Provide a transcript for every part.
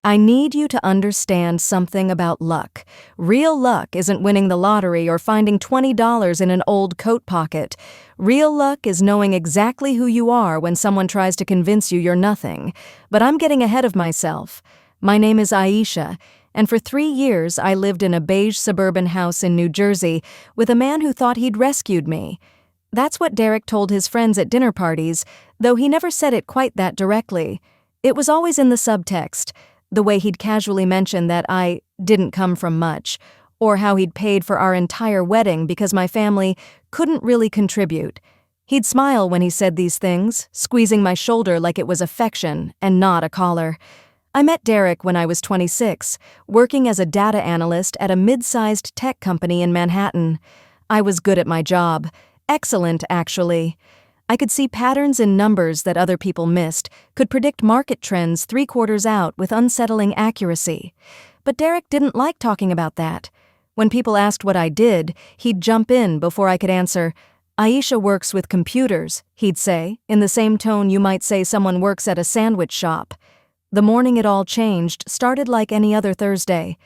I need you to understand something about luck. Real luck isn't winning the lottery or finding $20 in an old coat pocket. Real luck is knowing exactly who you are when someone tries to convince you you're nothing. But I'm getting ahead of myself. My name is Aisha, and for 3 years I lived in a beige suburban house in New Jersey with a man who thought he'd rescued me. That's what Derek told his friends at dinner parties, though he never said it quite that directly. It was always in the subtext. The way he'd casually mention that I didn't come from much, or how he'd paid for our entire wedding because my family couldn't really contribute. He'd smile when he said these things, squeezing my shoulder like it was affection and not a collar. I met Derek when I was 26, working as a data analyst at a mid-sized tech company in Manhattan. I was good at my job. Excellent, actually. I could see patterns in numbers that other people missed, could predict market trends 3 quarters out with unsettling accuracy. But Derek didn't like talking about that. When people asked what I did, he'd jump in before I could answer. Aisha works with computers, he'd say, in the same tone you might say someone works at a sandwich shop. The morning it all changed started like any other Thursday.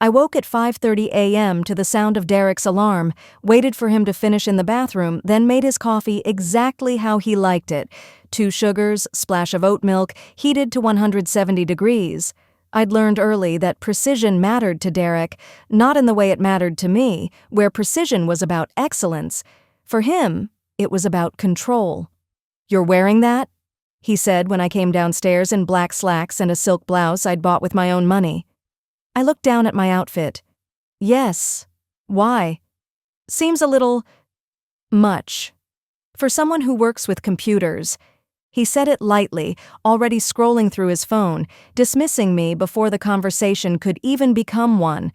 I woke at 5:30 a.m. to the sound of Derek's alarm, waited for him to finish in the bathroom, then made his coffee exactly how he liked it. 2 sugars, splash of oat milk, heated to 170 degrees. I'd learned early that precision mattered to Derek, not in the way it mattered to me, where precision was about excellence. For him, it was about control. "You're wearing that?" he said when I came downstairs in black slacks and a silk blouse I'd bought with my own money. I looked down at my outfit. Yes. Why? Seems a little much. For someone who works with computers. He said it lightly, already scrolling through his phone, dismissing me before the conversation could even become one.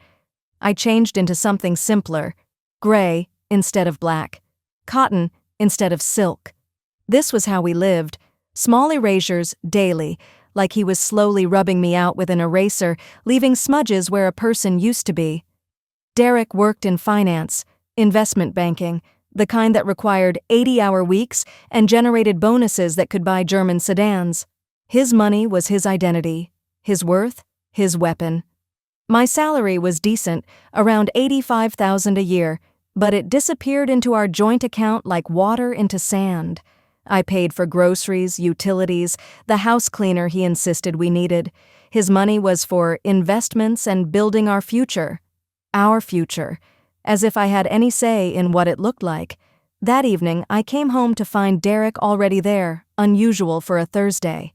I changed into something simpler. Gray instead of black. Cotton instead of silk. This was how we lived. Small erasures daily, like he was slowly rubbing me out with an eraser, leaving smudges where a person used to be. Derek worked in finance, investment banking, the kind that required 80-hour weeks and generated bonuses that could buy German sedans. His money was his identity, his worth, his weapon. My salary was decent, around $85,000 a year, but it disappeared into our joint account like water into sand. I paid for groceries, utilities, the house cleaner he insisted we needed. His money was for investments and building our future, as if I had any say in what it looked like. That evening, I came home to find Derek already there, unusual for a Thursday.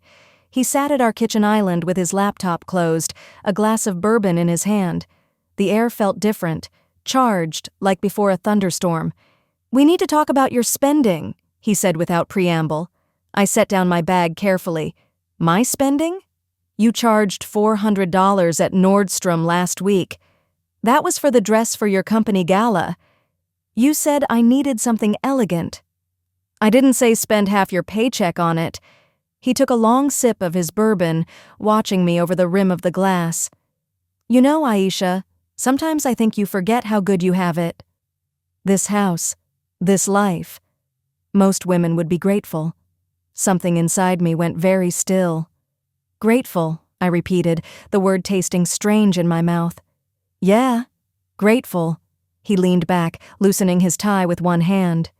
He sat at our kitchen island with his laptop closed, a glass of bourbon in his hand. The air felt different, charged, like before a thunderstorm. "We need to talk about your spending," he said without preamble. I set down my bag carefully. "My spending? You charged $400 at Nordstrom last week. That was for the dress for your company gala. You said I needed something elegant. I didn't say spend half your paycheck on it." He took a long sip of his bourbon, watching me over the rim of the glass. "You know, Aisha, sometimes I think you forget how good you have it. This house, this life. Most women would be grateful." Something inside me went very still. "Grateful," I repeated, the word tasting strange in my mouth. "Yeah, grateful." He leaned back, loosening his tie with one hand.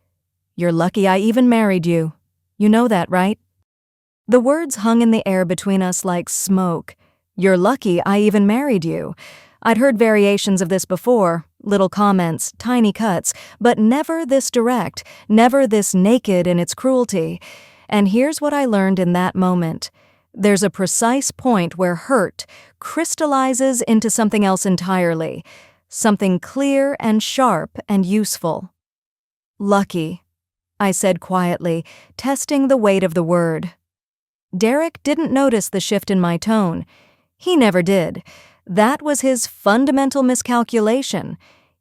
"You're lucky I even married you. You know that, right?" The words hung in the air between us like smoke. "You're lucky I even married you." I'd heard variations of this before, little comments, tiny cuts, but never this direct, never this naked in its cruelty. And here's what I learned in that moment. There's a precise point where hurt crystallizes into something else entirely, something clear and sharp and useful. "Lucky," I said quietly, testing the weight of the word. Derek didn't notice the shift in my tone. He never did. That was his fundamental miscalculation.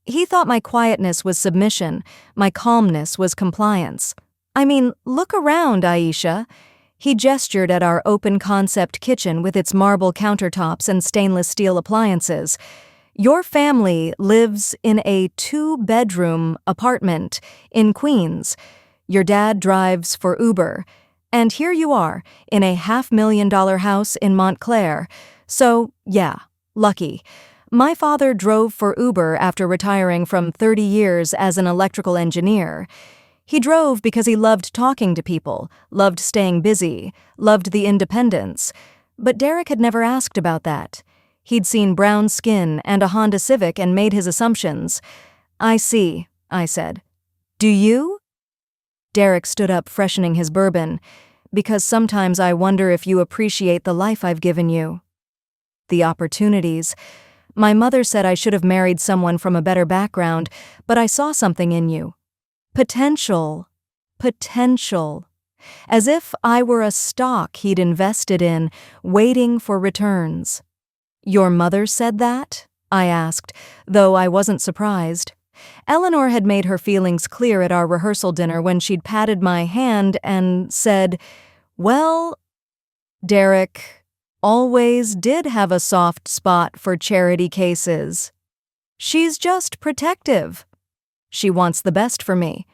He thought my quietness was submission, my calmness was compliance. I mean, look around, Aisha. He gestured at our open-concept kitchen with its marble countertops and stainless steel appliances. Your family lives in a 2-bedroom apartment in Queens. Your dad drives for Uber. And here you are, in a $500,000 house in Montclair. So, yeah, lucky. My father drove for Uber after retiring from 30 years as an electrical engineer. He drove because he loved talking to people, loved staying busy, loved the independence. But Derek had never asked about that. He'd seen brown skin and a Honda Civic and made his assumptions. "I see," I said. "Do you?" Derek stood up, freshening his bourbon. "Because sometimes I wonder if you appreciate the life I've given you." The opportunities. My mother said I should have married someone from a better background, but I saw something in you. Potential. Potential. As if I were a stock he'd invested in, waiting for returns. "Your mother said that?" I asked, though I wasn't surprised. Eleanor had made her feelings clear at our rehearsal dinner when she'd patted my hand and said, "Well, Derek always did have a soft spot for charity cases. She's just protective. She wants the best for me."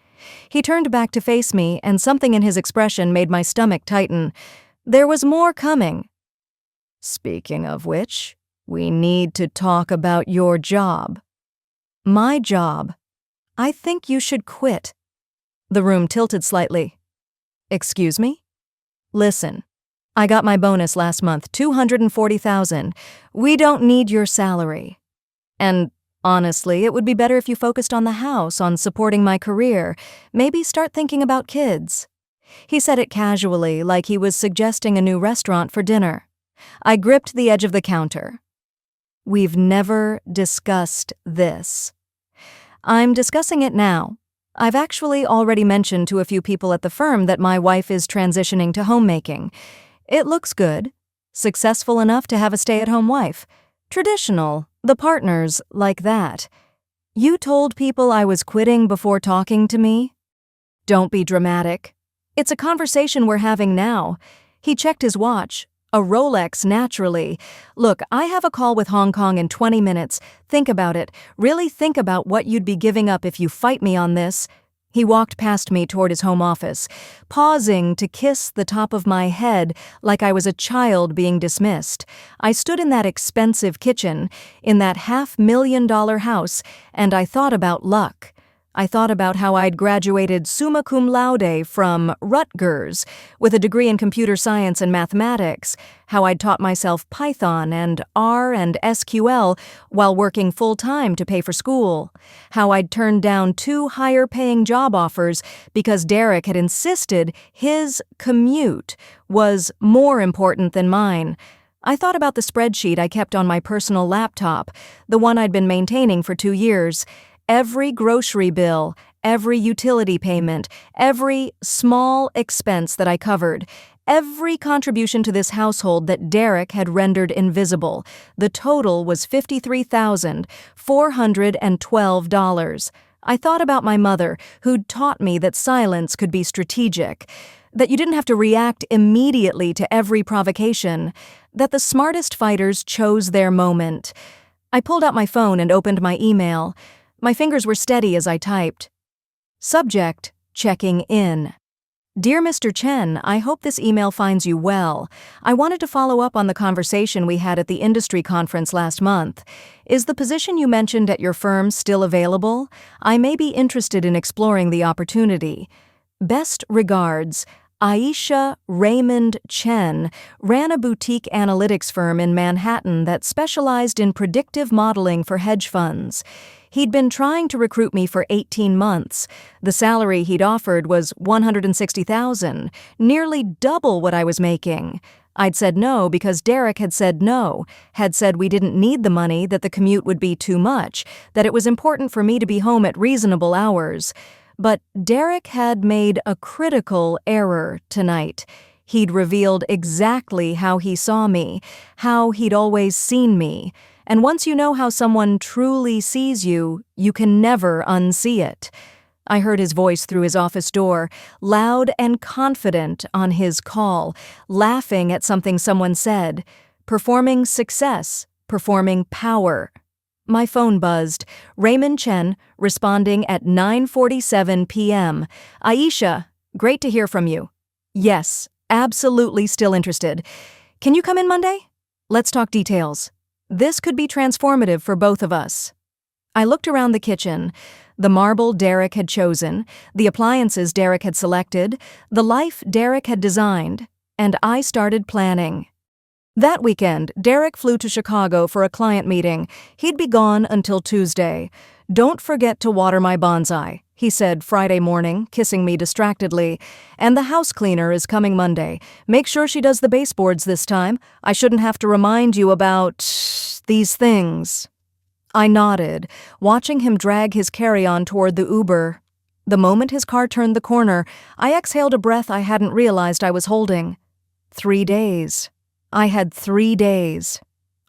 He turned back to face me, and something in his expression made my stomach tighten. There was more coming. "Speaking of which, we need to talk about your job." "My job? I think you should quit." The room tilted slightly. "Excuse me?" "Listen, I got my bonus last month, $240,000. We don't need your salary. And honestly, it would be better if you focused on the house, on supporting my career, maybe start thinking about kids." He said it casually, like he was suggesting a new restaurant for dinner. I gripped the edge of the counter. "We've never discussed this." "I'm discussing it now. I've actually already mentioned to a few people at the firm that my wife is transitioning to homemaking. It looks good. Successful enough to have a stay-at-home wife. Traditional, the partners like that. You told people I was quitting before talking to me?" "Don't be dramatic. It's a conversation we're having now." He checked his watch. A Rolex, naturally. "Look, I have a call with Hong Kong in 20 minutes. Think about it. Really think about what you'd be giving up if you fight me on this." He walked past me toward his home office, pausing to kiss the top of my head like I was a child being dismissed. I stood in that expensive kitchen, in that $500,000 house, and I thought about luck. I thought about how I'd graduated summa cum laude from Rutgers with a degree in computer science and mathematics, how I'd taught myself Python and R and SQL while working full-time to pay for school, how I'd turned down 2 higher-paying job offers because Derek had insisted his commute was more important than mine. I thought about the spreadsheet I kept on my personal laptop, the one I'd been maintaining for 2 years. Every grocery bill, every utility payment, every small expense that I covered, every contribution to this household that Derek had rendered invisible. The total was $53,412. I thought about my mother, who'd taught me that silence could be strategic, that you didn't have to react immediately to every provocation, that the smartest fighters chose their moment. I pulled out my phone and opened my email. My fingers were steady as I typed. Subject, checking in. Dear Mr. Chen, I hope this email finds you well. I wanted to follow up on the conversation we had at the industry conference last month. Is the position you mentioned at your firm still available? I may be interested in exploring the opportunity. Best regards, Aisha Raymond Chen ran a boutique analytics firm in Manhattan that specialized in predictive modeling for hedge funds. He'd been trying to recruit me for 18 months. The salary he'd offered was $160,000, nearly double what I was making. I'd said no because Derek had said no, had said we didn't need the money, that the commute would be too much, that it was important for me to be home at reasonable hours. But Derek had made a critical error tonight. He'd revealed exactly how he saw me, how he'd always seen me. And once you know how someone truly sees you, you can never unsee it. I heard his voice through his office door, loud and confident on his call, laughing at something someone said. Performing success, performing power. My phone buzzed. Raymond Chen, responding at 9:47 p.m. Aisha, great to hear from you. Yes, absolutely still interested. Can you come in Monday? Let's talk details. This could be transformative for both of us. I looked around the kitchen. The marble Derek had chosen, the appliances Derek had selected, the life Derek had designed, and I started planning. That weekend, Derek flew to Chicago for a client meeting. He'd be gone until Tuesday. "Don't forget to water my bonsai," he said Friday morning, kissing me distractedly. "And the house cleaner is coming Monday. Make sure she does the baseboards this time. I shouldn't have to remind you about these things." I nodded, watching him drag his carry-on toward the Uber. The moment his car turned the corner, I exhaled a breath I hadn't realized I was holding. 3 days. I had 3 days.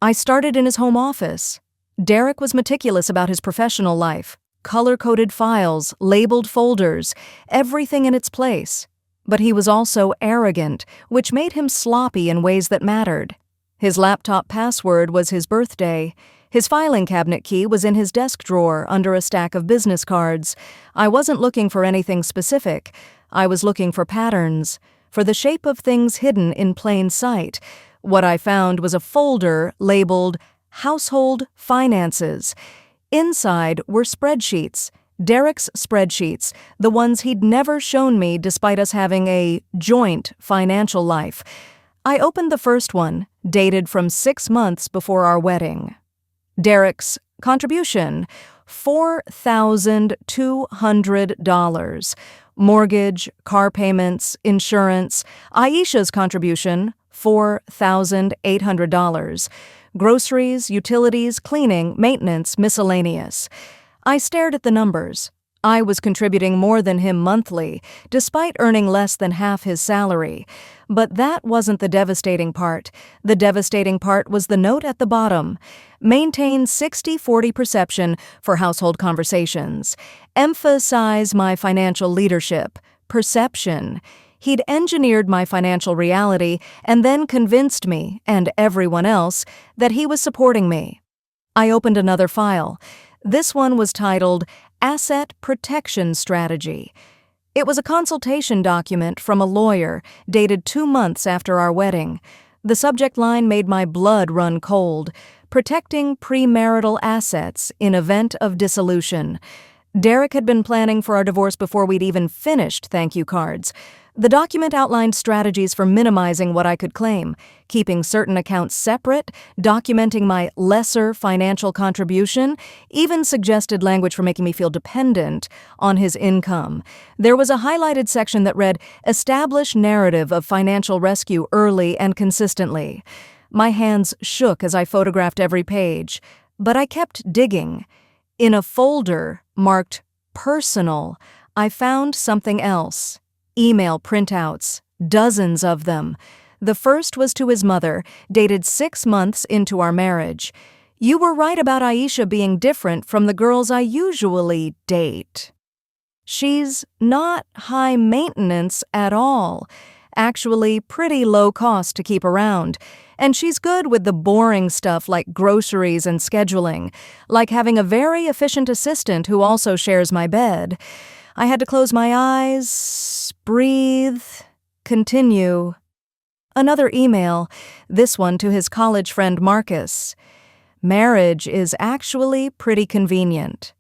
I started in his home office. Derek was meticulous about his professional life. Color-coded files, labeled folders, everything in its place. But he was also arrogant, which made him sloppy in ways that mattered. His laptop password was his birthday. His filing cabinet key was in his desk drawer under a stack of business cards. I wasn't looking for anything specific. I was looking for patterns, for the shape of things hidden in plain sight. What I found was a folder labeled Household Finances. Inside were spreadsheets, Derek's spreadsheets, the ones he'd never shown me despite us having a joint financial life. I opened the first one, dated from 6 months before our wedding. Derek's contribution, $4,200. Mortgage, car payments, insurance. Aisha's contribution, $4,800. Groceries, utilities, cleaning, maintenance, miscellaneous. I stared at the numbers. I was contributing more than him monthly, despite earning less than half his salary. But that wasn't the devastating part. The devastating part was the note at the bottom. Maintain 60-40 perception for household conversations. Emphasize my financial leadership. Perception. He'd engineered my financial reality and then convinced me, and everyone else, that he was supporting me. I opened another file. This one was titled Asset Protection Strategy. It was a consultation document from a lawyer dated 2 months after our wedding. The subject line made my blood run cold. Protecting premarital assets in event of dissolution. Derek had been planning for our divorce before we'd even finished thank you cards. The document outlined strategies for minimizing what I could claim, keeping certain accounts separate, documenting my lesser financial contribution, even suggested language for making me feel dependent on his income. There was a highlighted section that read, "Establish narrative of financial rescue early and consistently." My hands shook as I photographed every page, but I kept digging. In a folder marked personal, I found something else. Email printouts, dozens of them. The first was to his mother, dated 6 months into our marriage. "You were right about Aisha being different from the girls I usually date. She's not high maintenance at all, actually pretty low cost to keep around. And she's good with the boring stuff like groceries and scheduling, like having a very efficient assistant who also shares my bed." I had to close my eyes, breathe, continue. Another email, this one to his college friend Marcus. "Marriage is actually pretty convenient.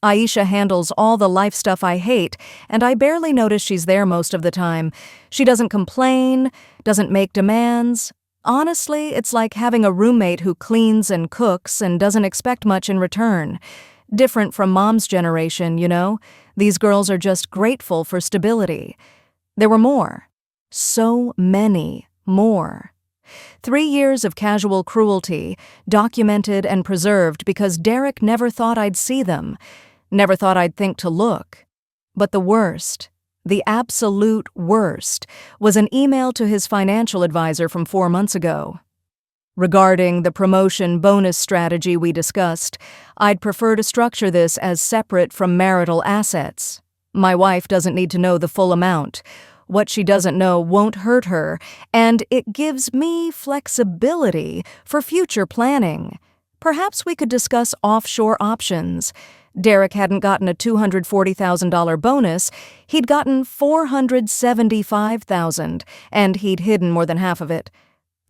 Aisha handles all the life stuff I hate, and I barely notice she's there most of the time. She doesn't complain, doesn't make demands. Honestly, it's like having a roommate who cleans and cooks and doesn't expect much in return. Different from Mom's generation, you know? These girls are just grateful for stability." There were more. So many more. 3 years of casual cruelty, documented and preserved because Derek never thought I'd see them, never thought I'd think to look. But the worst, the absolute worst, was an email to his financial advisor from 4 months ago. "Regarding the promotion bonus strategy we discussed, I'd prefer to structure this as separate from marital assets. My wife doesn't need to know the full amount. What she doesn't know won't hurt her, and it gives me flexibility for future planning. Perhaps we could discuss offshore options." Derek hadn't gotten a $240,000 bonus, he'd gotten $475,000, and he'd hidden more than half of it.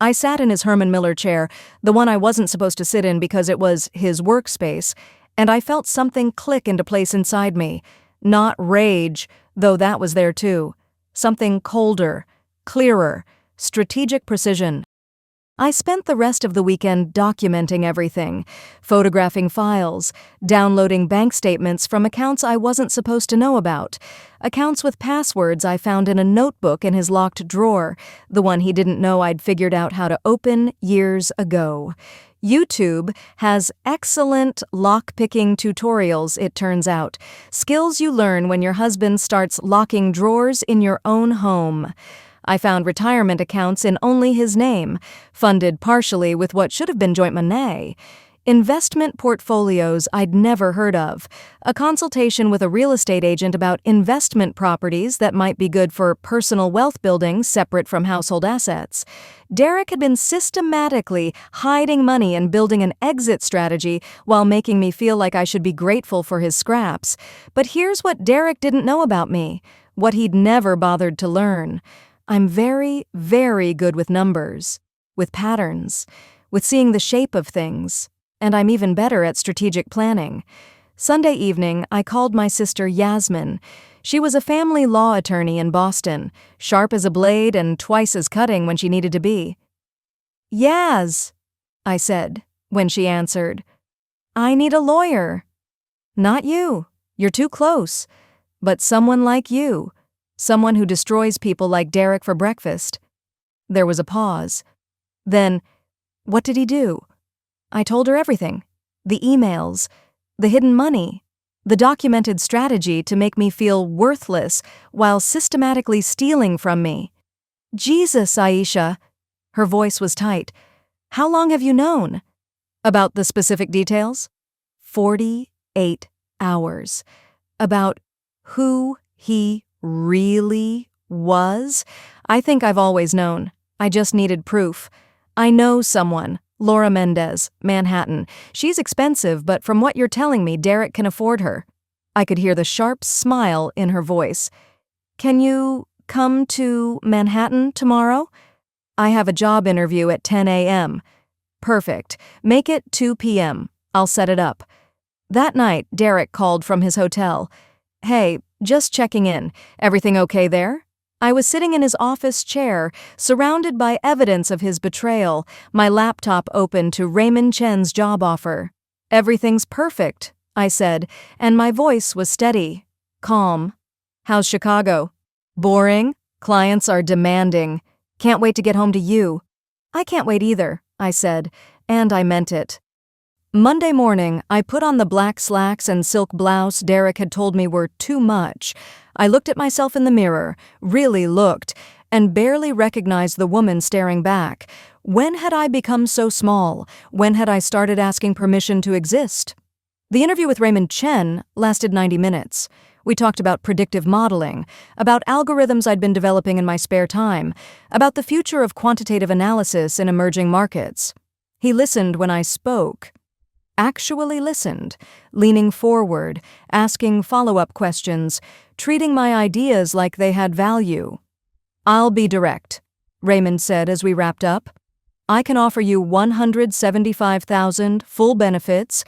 I sat in his Herman Miller chair, the one I wasn't supposed to sit in because it was his workspace, and I felt something click into place inside me. Not rage, though that was there too. Something colder, clearer, strategic precision. I spent the rest of the weekend documenting everything, photographing files, downloading bank statements from accounts I wasn't supposed to know about, accounts with passwords I found in a notebook in his locked drawer, the one he didn't know I'd figured out how to open years ago. YouTube has excellent lock-picking tutorials, it turns out, skills you learn when your husband starts locking drawers in your own home. I found retirement accounts in only his name, funded partially with what should have been joint money. Investment portfolios I'd never heard of. A consultation with a real estate agent about investment properties that might be good for personal wealth building separate from household assets. Derek had been systematically hiding money and building an exit strategy while making me feel like I should be grateful for his scraps. But here's what Derek didn't know about me, what he'd never bothered to learn. I'm very, very good with numbers, with patterns, with seeing the shape of things, and I'm even better at strategic planning. Sunday evening, I called my sister Yasmin. She was a family law attorney in Boston, sharp as a blade and twice as cutting when she needed to be. "Yaz," I said, when she answered, "I need a lawyer." "Not you. You're too close. But someone like you. Someone who destroys people like Derek for breakfast." There was a pause. Then, what did he do? I told her everything. The emails, the hidden money, the documented strategy to make me feel worthless while systematically stealing from me. "Jesus, Aisha." Her voice was tight. "How long have you known?" About the specific details? 48 hours. About who he really was? I think I've always known. I just needed proof. I know someone, Laura Mendez, Manhattan. She's expensive, but from what you're telling me, Derek can afford her. I could hear the sharp smile in her voice. "Can you come to Manhattan tomorrow?" "I have a job interview at 10 a.m. "Perfect. Make it 2 p.m. I'll set it up." That night, Derek called from his hotel. "Hey, just checking in. Everything okay there?" I was sitting in his office chair, surrounded by evidence of his betrayal, my laptop open to Raymond Chen's job offer. "Everything's perfect," I said, and my voice was steady, calm. "How's Chicago?" "Boring. Clients are demanding. Can't wait to get home to you." "I can't wait either," I said, and I meant it. Monday morning, I put on the black slacks and silk blouse Derek had told me were too much. I looked at myself in the mirror, really looked, and barely recognized the woman staring back. When had I become so small? When had I started asking permission to exist? The interview with Raymond Chen lasted 90 minutes. We talked about predictive modeling, about algorithms I'd been developing in my spare time, about the future of quantitative analysis in emerging markets. He listened when I spoke. Actually listened, leaning forward, asking follow-up questions, treating my ideas like they had value. "I'll be direct," Raymond said as we wrapped up. "I can offer you $175,000 full benefits,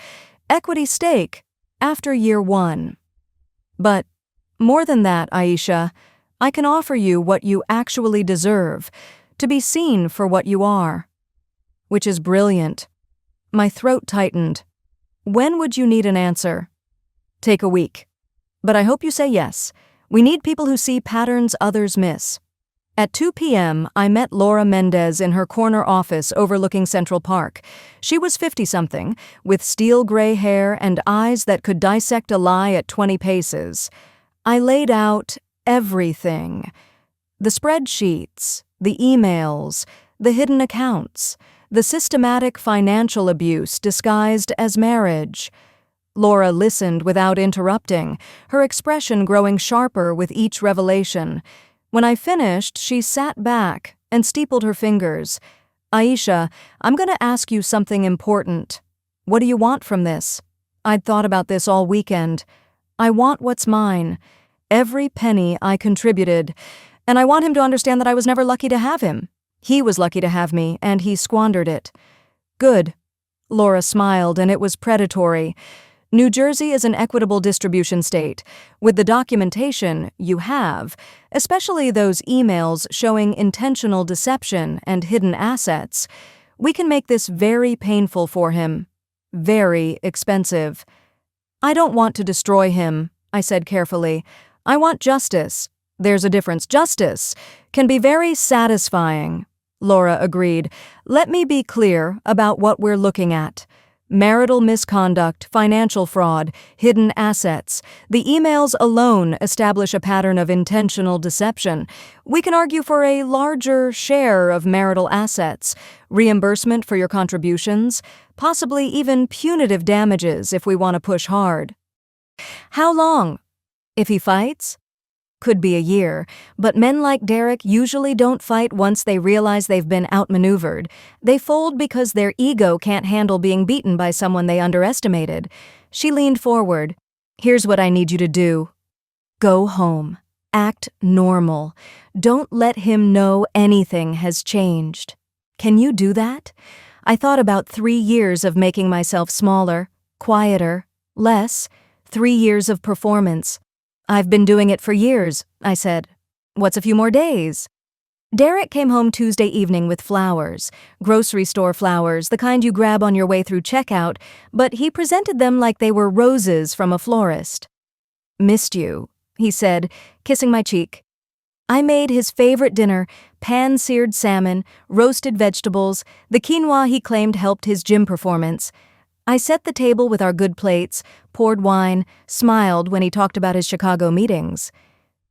equity stake, after year 1. But more than that, Aisha, I can offer you what you actually deserve, to be seen for what you are." Which is brilliant. My throat tightened. "When would you need an answer?" "Take a week. But I hope you say yes. We need people who see patterns others miss." At 2 p.m., I met Laura Mendez in her corner office overlooking Central Park. She was 50-something, with steel gray hair and eyes that could dissect a lie at 20 paces. I laid out everything. The spreadsheets, the emails, the hidden accounts, the systematic financial abuse disguised as marriage. Laura listened without interrupting, her expression growing sharper with each revelation. When I finished, she sat back and steepled her fingers. "Aisha, I'm going to ask you something important. What do you want from this?" I'd thought about this all weekend. "I want what's mine. Every penny I contributed. And I want him to understand that I was never lucky to have him. He was lucky to have me, and he squandered it. Good. Laura smiled, and it was predatory. New Jersey is an equitable distribution state. With the documentation you have, especially those emails showing intentional deception and hidden assets, we can make this very painful for him. Very expensive. I don't want to destroy him, I said carefully. I want justice. There's a difference. Justice can be very satisfying. Laura agreed. Let me be clear about what we're looking at. Marital misconduct, financial fraud, hidden assets. The emails alone establish a pattern of intentional deception. We can argue for a larger share of marital assets, reimbursement for your contributions, possibly even punitive damages if we want to push hard. How long? If he fights? Could be a year, but men like Derek usually don't fight once they realize they've been outmaneuvered. They fold because their ego can't handle being beaten by someone they underestimated. She leaned forward. Here's what I need you to do. Go home. Act normal. Don't let him know anything has changed. Can you do that? I thought about 3 years of making myself smaller, quieter, less, 3 years of performance. I've been doing it for years, I said. What's a few more days? Derek came home Tuesday evening with flowers, grocery store flowers, the kind you grab on your way through checkout, but he presented them like they were roses from a florist. Missed you, he said, kissing my cheek. I made his favorite dinner, pan-seared salmon, roasted vegetables, the quinoa he claimed helped his gym performance. I set the table with our good plates, poured wine, smiled when he talked about his Chicago meetings.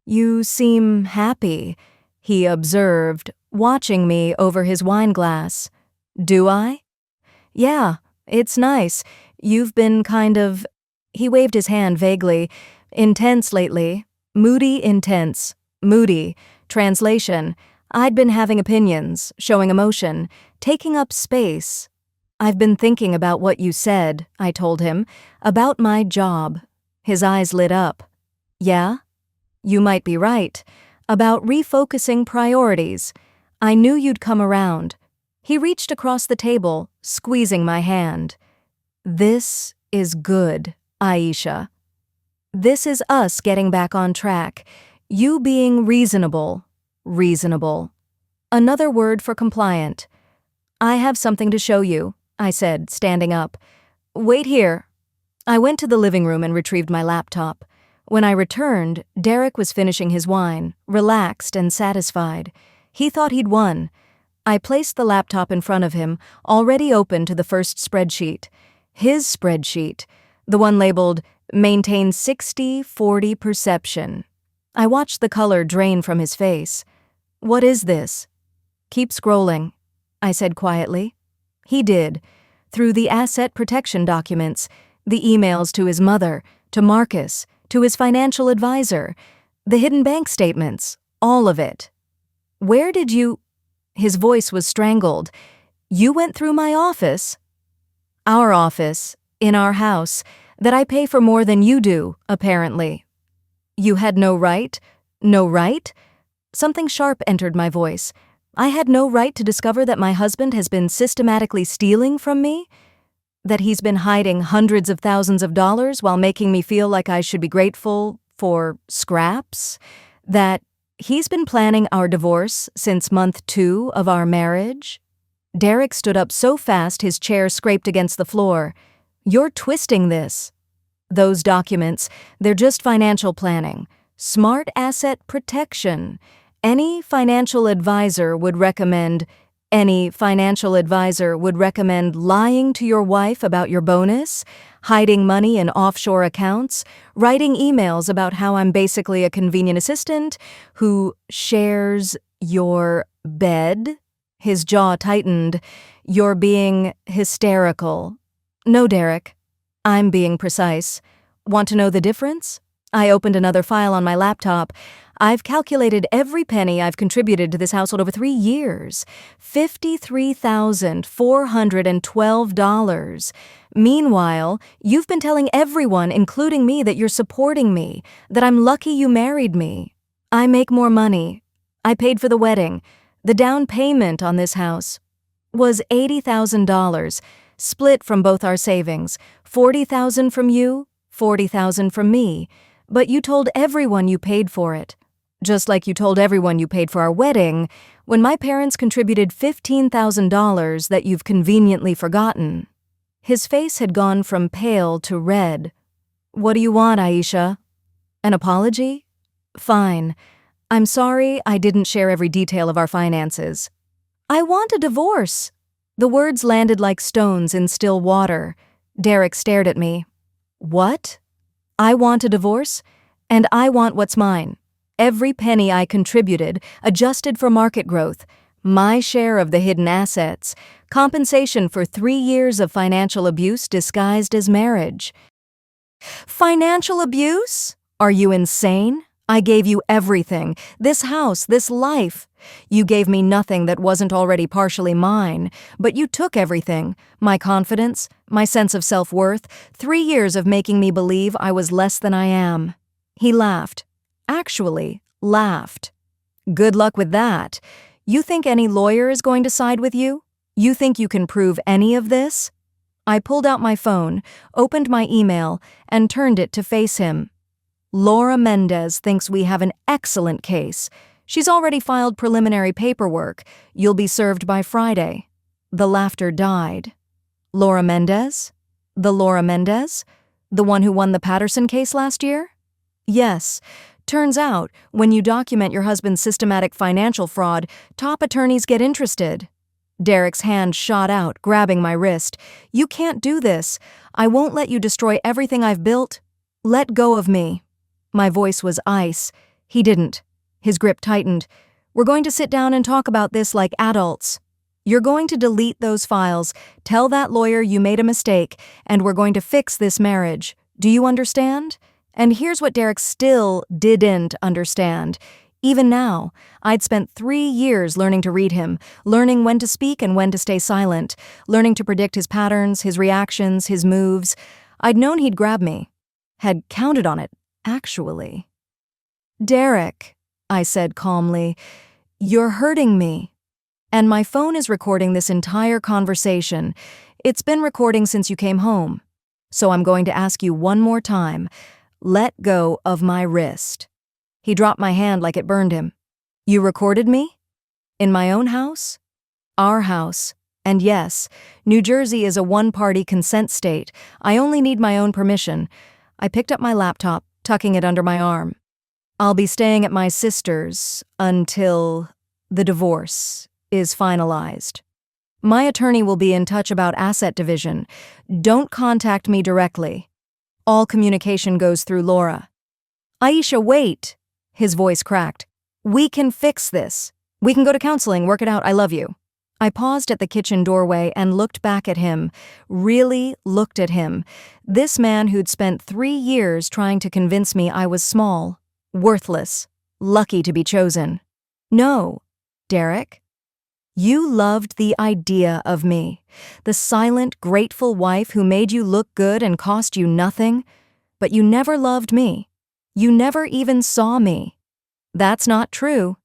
You seem happy, he observed, watching me over his wine glass. Do I? Yeah, it's nice. You've been kind of... He waved his hand vaguely. Intense lately. Moody intense. Moody. Translation. I'd been having opinions, showing emotion, taking up space. I've been thinking about what you said, I told him, about my job. His eyes lit up. Yeah? You might be right. About refocusing priorities. I knew you'd come around. He reached across the table, squeezing my hand. This is good, Aisha. This is us getting back on track. You being reasonable. Reasonable. Another word for compliant. I have something to show you, I said, standing up. Wait here. I went to the living room and retrieved my laptop. When I returned, Derek was finishing his wine, relaxed and satisfied. He thought he'd won. I placed the laptop in front of him, already open to the first spreadsheet. His spreadsheet, the one labeled, Maintain 60-40 Perception. I watched the color drain from his face. What is this? Keep scrolling, I said quietly. He did. Through the asset protection documents, the emails to his mother, to Marcus, to his financial advisor, the hidden bank statements, all of it. Where did you... His voice was strangled. You went through my office? Our office, in our house, that I pay for more than you do, apparently. You had no right? No right? Something sharp entered my voice. I had no right to discover that my husband has been systematically stealing from me? That he's been hiding hundreds of thousands of dollars while making me feel like I should be grateful for scraps? That he's been planning our divorce since month 2 of our marriage? Derek stood up so fast his chair scraped against the floor. You're twisting this. Those documents, they're just financial planning. Smart asset protection. Any financial advisor would recommend lying to your wife about your bonus, hiding money in offshore accounts, writing emails about how I'm basically a convenient assistant who shares your bed. His jaw tightened. You're being hysterical. No, Derek. I'm being precise. Want to know the difference? I opened another file on my laptop. I've calculated every penny I've contributed to this household over 3 years. $53,412. Meanwhile, you've been telling everyone, including me, that you're supporting me, that I'm lucky you married me. I make more money. I paid for the wedding. The down payment on this house was $80,000, split from both our savings, $40,000 from you, $40,000 from me, but you told everyone you paid for it. Just like you told everyone you paid for our wedding, when my parents contributed $15,000 that you've conveniently forgotten. His face had gone from pale to red. What do you want, Aisha? An apology? Fine. I'm sorry I didn't share every detail of our finances. I want a divorce. The words landed like stones in still water. Derek stared at me. What? I want a divorce? And I want what's mine. Every penny I contributed, adjusted for market growth, my share of the hidden assets, compensation for 3 years of financial abuse disguised as marriage. Financial abuse? Are you insane? I gave you everything, this house, this life. You gave me nothing that wasn't already partially mine, but you took everything, my confidence, my sense of self-worth, 3 years of making me believe I was less than I am. He laughed. Actually, laughed. Good luck with that. You think any lawyer is going to side with you? You think you can prove any of this? I pulled out my phone, opened my email, and turned it to face him. Laura Mendez thinks we have an excellent case. She's already filed preliminary paperwork. You'll be served by Friday. The laughter died. Laura Mendez? The Laura Mendez? The one who won the Patterson case last year? Yes. Turns out, when you document your husband's systematic financial fraud, top attorneys get interested. Derek's hand shot out, grabbing my wrist. You can't do this. I won't let you destroy everything I've built. Let go of me. My voice was ice. He didn't. His grip tightened. We're going to sit down and talk about this like adults. You're going to delete those files, tell that lawyer you made a mistake, and we're going to fix this marriage. Do you understand? And here's what Derek still didn't understand. Even now, I'd spent 3 years learning to read him, learning when to speak and when to stay silent, learning to predict his patterns, his reactions, his moves. I'd known he'd grab me. Had counted on it, actually. Derek, I said calmly, you're hurting me. And my phone is recording this entire conversation. It's been recording since you came home. So I'm going to ask you one more time. Let go of my wrist. He dropped my hand like it burned him. You recorded me? In my own house? Our house. And yes, New Jersey is a one-party consent state. I only need my own permission. I picked up my laptop, tucking it under my arm. I'll be staying at my sister's until the divorce is finalized. My attorney will be in touch about asset division. Don't contact me directly. All communication goes through Laura. Aisha, wait. His voice cracked. We can fix this. We can go to counseling, work it out, I love you. I paused at the kitchen doorway and looked back at him, really looked at him. This man who'd spent 3 years trying to convince me I was small, worthless, lucky to be chosen. No, Derek. You loved the idea of me, the silent, grateful wife who made you look good and cost you nothing, but you never loved me. You never even saw me. That's not true.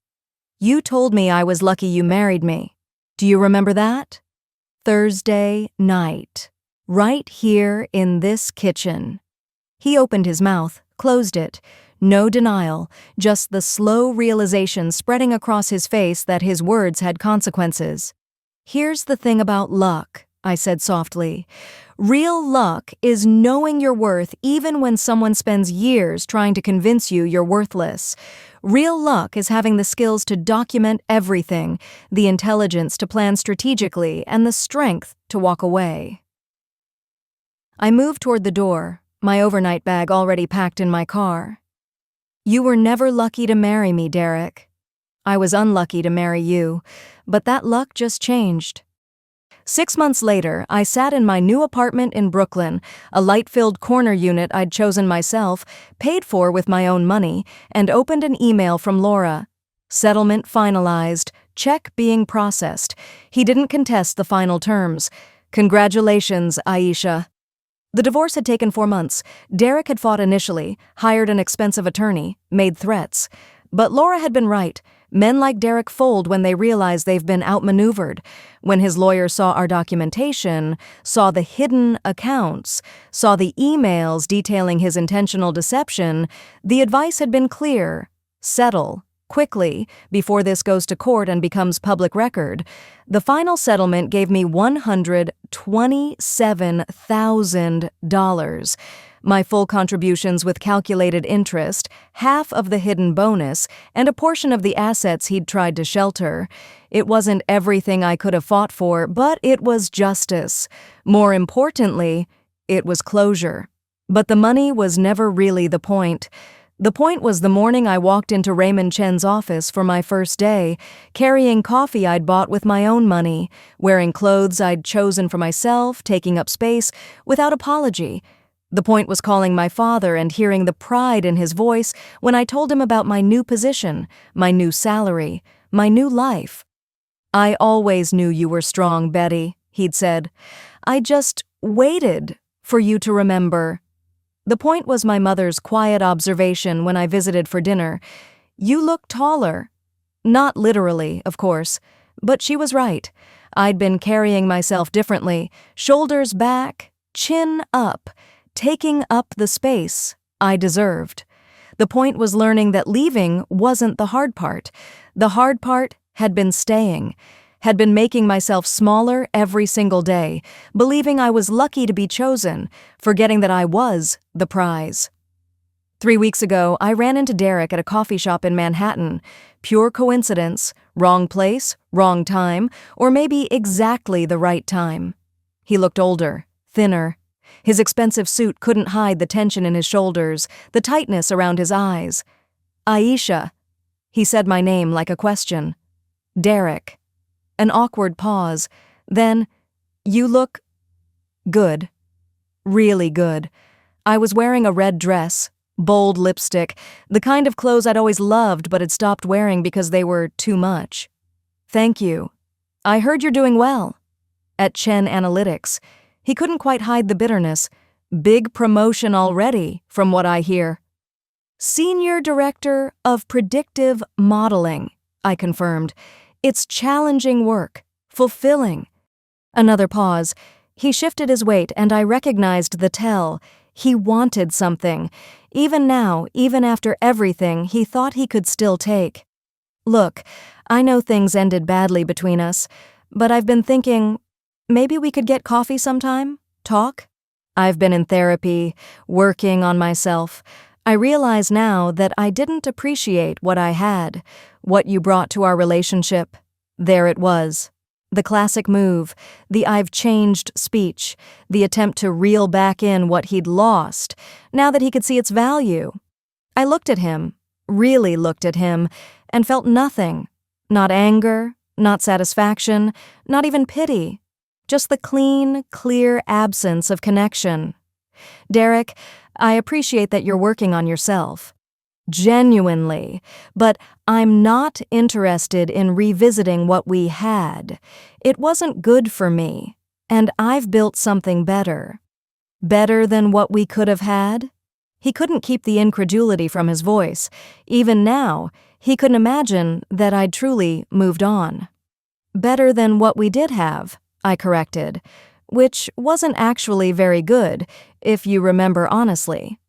You told me I was lucky you married me. Do you remember that? Thursday night, right here in this kitchen. He opened his mouth, closed it. No denial, just the slow realization spreading across his face that his words had consequences. Here's the thing about luck, I said softly. Real luck is knowing your worth even when someone spends years trying to convince you you're worthless. Real luck is having the skills to document everything, the intelligence to plan strategically, and the strength to walk away. I moved toward the door, my overnight bag already packed in my car. You were never lucky to marry me, Derek. I was unlucky to marry you, but that luck just changed. 6 months later, I sat in my new apartment in Brooklyn, a light-filled corner unit I'd chosen myself, paid for with my own money, and opened an email from Laura. Settlement finalized, check being processed. He didn't contest the final terms. Congratulations, Aisha. The divorce had taken 4 months. Derek had fought initially, hired an expensive attorney, made threats. But Laura had been right. Men like Derek fold when they realize they've been outmaneuvered. When his lawyer saw our documentation, saw the hidden accounts, saw the emails detailing his intentional deception, the advice had been clear: settle quickly before this goes to court and becomes public record. The final settlement gave me $127,000. My full contributions with calculated interest, half of the hidden bonus, and a portion of the assets he'd tried to shelter. It wasn't everything I could have fought for, but it was justice. More importantly, it was closure. But the money was never really the point. The point was the morning I walked into Raymond Chen's office for my first day, carrying coffee I'd bought with my own money, wearing clothes I'd chosen for myself, taking up space, without apology. The point was calling my father and hearing the pride in his voice when I told him about my new position, my new salary, my new life. "I always knew you were strong, Betty," he'd said. "I just waited for you to remember." The point was my mother's quiet observation when I visited for dinner. "You look taller." Not literally, of course, but she was right. I'd been carrying myself differently, shoulders back, chin up, taking up the space I deserved. The point was learning that leaving wasn't the hard part. The hard part had been staying, had been making myself smaller every single day, believing I was lucky to be chosen, forgetting that I was the prize. 3 weeks ago, I ran into Derek at a coffee shop in Manhattan. Pure coincidence, wrong place, wrong time, or maybe exactly the right time. He looked older, thinner. His expensive suit couldn't hide the tension in his shoulders, the tightness around his eyes. "Aisha." He said my name like a question. "Derek." An awkward pause. Then, "You look good. Really good." I was wearing a red dress, bold lipstick, the kind of clothes I'd always loved but had stopped wearing because they were too much. "Thank you. I heard you're doing well." At Chen Analytics. He couldn't quite hide the bitterness. "Big promotion already, from what I hear." "Senior Director of Predictive Modeling," I confirmed. "It's challenging work, fulfilling." Another pause. He shifted his weight, and I recognized the tell. He wanted something. Even now, even after everything, he thought he could still take. "Look, I know things ended badly between us, but I've been thinking, maybe we could get coffee sometime? Talk? I've been in therapy, working on myself. I realize now that I didn't appreciate what I had, what you brought to our relationship." There it was. The classic move, the "I've changed" speech, the attempt to reel back in what he'd lost, now that he could see its value. I looked at him, really looked at him, and felt nothing. Not anger, not satisfaction, not even pity. Just the clean, clear absence of connection. "Derek, I appreciate that you're working on yourself. Genuinely. But I'm not interested in revisiting what we had. It wasn't good for me, and I've built something better." Better than what we could have had? He couldn't keep the incredulity from his voice. Even now, he couldn't imagine that I'd truly moved on. "Better than what we did have," I corrected, "which wasn't actually very good, if you remember honestly.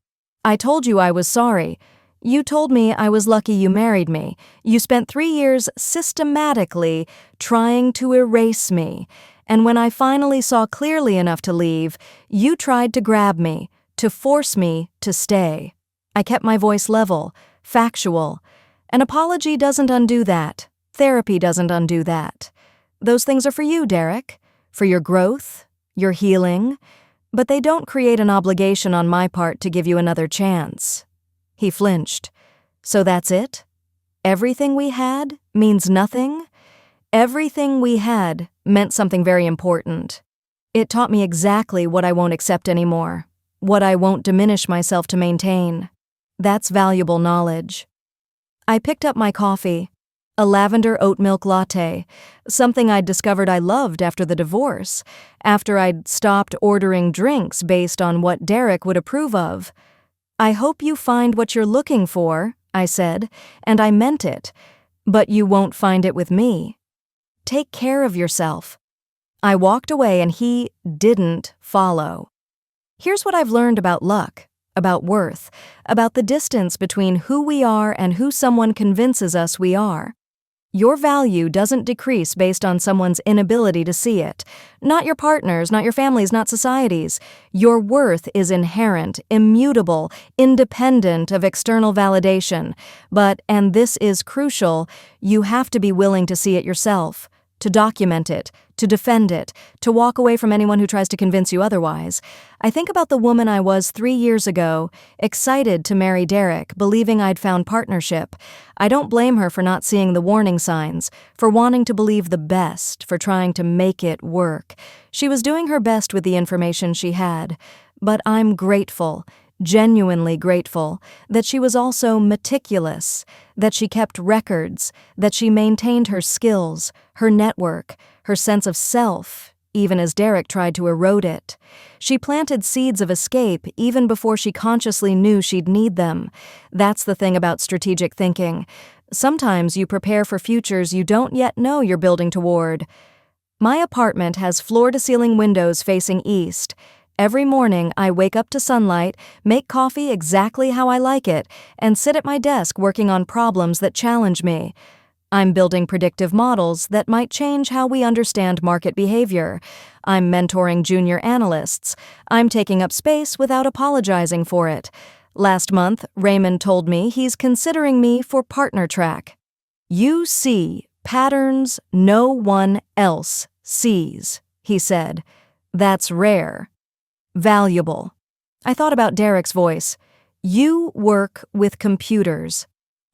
I told you I was sorry. You told me I was lucky you married me. You spent 3 years systematically trying to erase me, and when I finally saw clearly enough to leave, you tried to grab me, to force me to stay." I kept my voice level, factual. An apology doesn't undo that. Therapy doesn't undo that. Those things are for you, Derek. For your growth, your healing, but they don't create an obligation on my part to give you another chance. He flinched. "So that's it? Everything we had means nothing?" Everything we had meant something very important. It taught me exactly what I won't accept anymore, what I won't diminish myself to maintain. That's valuable knowledge. I picked up my coffee. A lavender oat milk latte, something I'd discovered I loved after the divorce, after I'd stopped ordering drinks based on what Derek would approve of. "I hope you find what you're looking for," I said, and I meant it. But you won't find it with me. Take care of yourself." I walked away and he didn't follow. Here's what I've learned about luck, about worth, about the distance between who we are and who someone convinces us we are. Your value doesn't decrease based on someone's inability to see it. Not your partner's, not your family's, not society's. Your worth is inherent, immutable, independent of external validation. But, and this is crucial, you have to be willing to see it yourself, to document it, to defend it, to walk away from anyone who tries to convince you otherwise. I think about the woman I was 3 years ago, excited to marry Derek, believing I'd found partnership. I don't blame her for not seeing the warning signs, for wanting to believe the best, for trying to make it work. She was doing her best with the information she had. But I'm grateful, genuinely grateful, that she was also meticulous, that she kept records, that she maintained her skills, her network, her sense of self, even as Derek tried to erode it. She planted seeds of escape even before she consciously knew she'd need them. That's the thing about strategic thinking. Sometimes you prepare for futures you don't yet know you're building toward. My apartment has floor-to-ceiling windows facing east. Every morning, I wake up to sunlight, make coffee exactly how I like it, and sit at my desk working on problems that challenge me. I'm building predictive models that might change how we understand market behavior. I'm mentoring junior analysts. I'm taking up space without apologizing for it. Last month, Raymond told me he's considering me for partner track. "You see patterns no one else sees," he said. "That's rare. Valuable." I thought about Derek's voice. "You work with computers."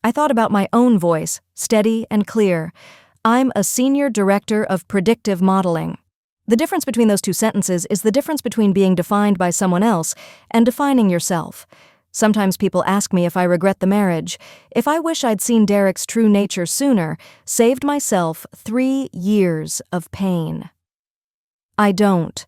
I thought about my own voice, steady and clear. "I'm a senior director of predictive modeling." The difference between those two sentences is the difference between being defined by someone else and defining yourself. Sometimes people ask me if I regret the marriage, if I wish I'd seen Derek's true nature sooner, saved myself 3 years of pain. I don't.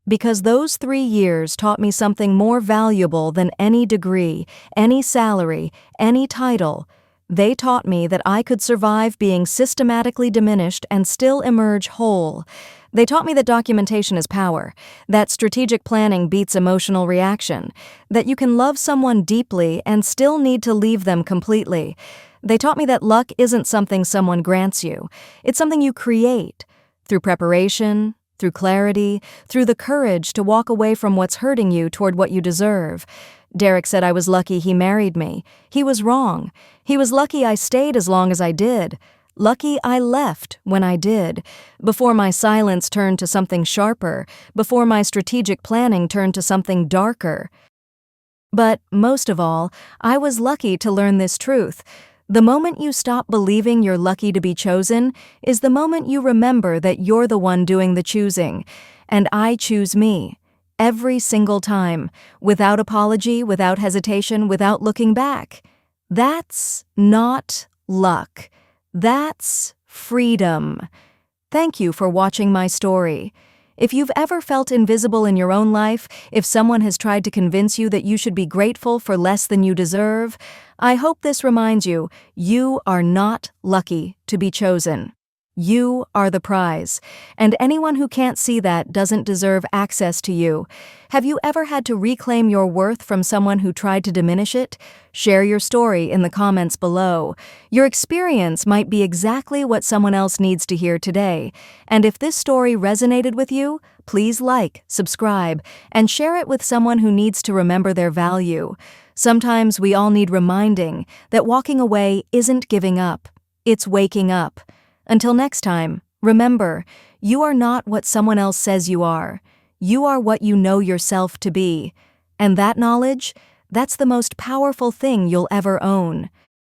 Because those 3 years taught me something more valuable than any degree, any salary, any title. They taught me that I could survive being systematically diminished and still emerge whole. They taught me that documentation is power, that strategic planning beats emotional reaction, that you can love someone deeply and still need to leave them completely. They taught me that luck isn't something someone grants you. It's something you create, through preparation, through clarity, through the courage to walk away from what's hurting you toward what you deserve. Derek said I was lucky he married me. He was wrong. He was lucky I stayed as long as I did. Lucky I left when I did, before my silence turned to something sharper, before my strategic planning turned to something darker. But most of all, I was lucky to learn this truth. The moment you stop believing you're lucky to be chosen is the moment you remember that you're the one doing the choosing. And I choose me. Every single time. Without apology, without hesitation, without looking back. That's not luck. That's freedom. Thank you for watching my story. If you've ever felt invisible in your own life, if someone has tried to convince you that you should be grateful for less than you deserve, I hope this reminds you, you are not lucky to be chosen. You are the prize, and anyone who can't see that doesn't deserve access to you. Have you ever had to reclaim your worth from someone who tried to diminish it? Share your story in the comments below. Your experience might be exactly what someone else needs to hear today. And if this story resonated with you, please like, subscribe, and share it with someone who needs to remember their value. Sometimes we all need reminding that walking away isn't giving up. It's waking up. Until next time, remember, you are not what someone else says you are. You are what you know yourself to be. And that knowledge, that's the most powerful thing you'll ever own.